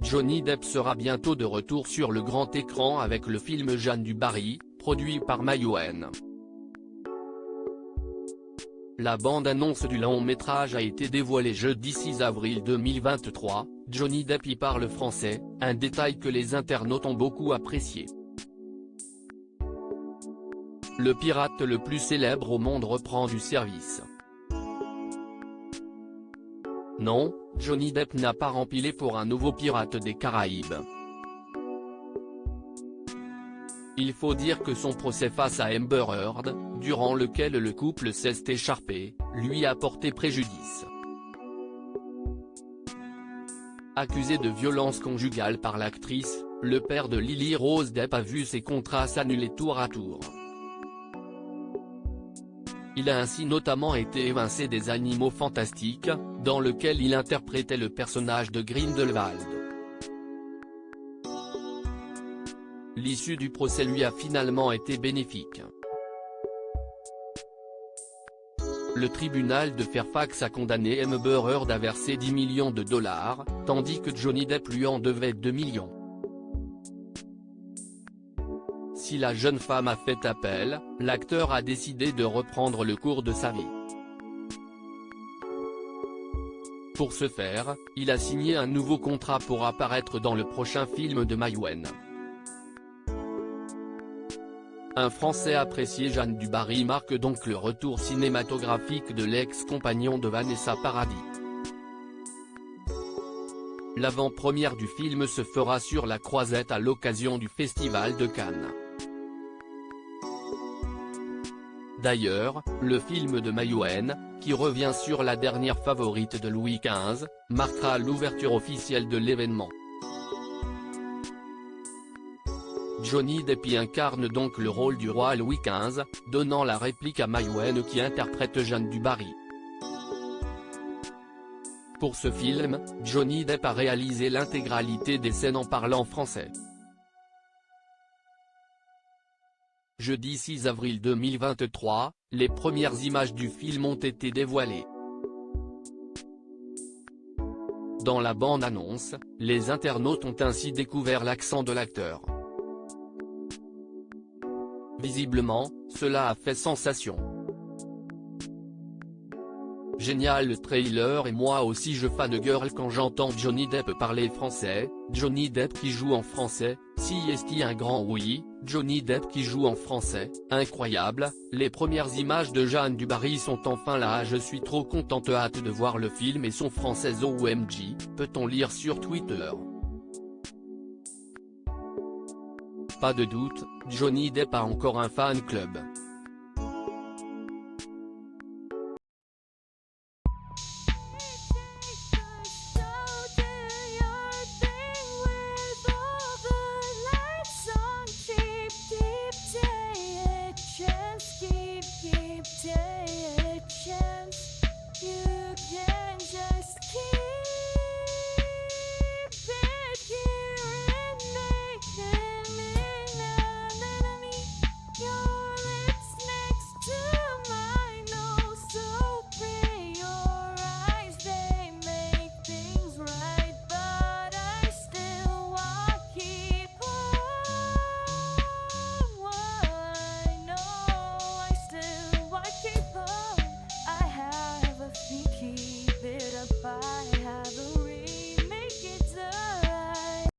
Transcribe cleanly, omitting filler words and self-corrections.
Johnny Depp sera bientôt de retour sur le grand écran avec le film Jeanne du Barry, produit par Maïwenn. La bande-annonce du long-métrage a été dévoilée jeudi 6 avril 2023, Johnny Depp y parle français, un détail que les internautes ont beaucoup apprécié. Le pirate le plus célèbre au monde reprend du service. Non, Johnny Depp n'a pas rempilé pour un nouveau Pirate des Caraïbes. Il faut dire que son procès face à Amber Heard, durant lequel le couple s'est écharpé, lui a porté préjudice. Accusé de violence conjugale par l'actrice, le père de Lily Rose Depp a vu ses contrats s'annuler tour à tour. Il a ainsi notamment été évincé des Animaux Fantastiques, dans lequel il interprétait le personnage de Grindelwald. L'issue du procès lui a finalement été bénéfique. Le tribunal de Fairfax a condamné Amber Heard à verser 10 millions de dollars, tandis que Johnny Depp lui en devait 2 millions. Si la jeune femme a fait appel, l'acteur a décidé de reprendre le cours de sa vie. Pour ce faire, il a signé un nouveau contrat pour apparaître dans le prochain film de Maïwenn. Un Français apprécié, Jeanne du Barry marque donc le retour cinématographique de l'ex-compagnon de Vanessa Paradis. L'avant-première du film se fera sur la Croisette à l'occasion du Festival de Cannes. D'ailleurs, le film de Maïwenn, qui revient sur la dernière favorite de Louis XV, marquera l'ouverture officielle de l'événement. Johnny Depp y incarne donc le rôle du roi Louis XV, donnant la réplique à Maïwenn qui interprète Jeanne du Barry. Pour ce film, Johnny Depp a réalisé l'intégralité des scènes en parlant français. Jeudi 6 avril 2023, les premières images du film ont été dévoilées. Dans la bande-annonce, les internautes ont ainsi découvert l'accent de l'acteur. Visiblement, cela a fait sensation. Génial le trailer et moi aussi je fangirl quand j'entends Johnny Depp parler français, Johnny Depp qui joue en français, si est-il un grand oui, Johnny Depp qui joue en français, incroyable, les premières images de Jeanne du Barry sont enfin là, je suis trop contente, hâte de voir le film et son français OMG, peut-on lire sur Twitter. Pas de doute, Johnny Depp a encore un fan club.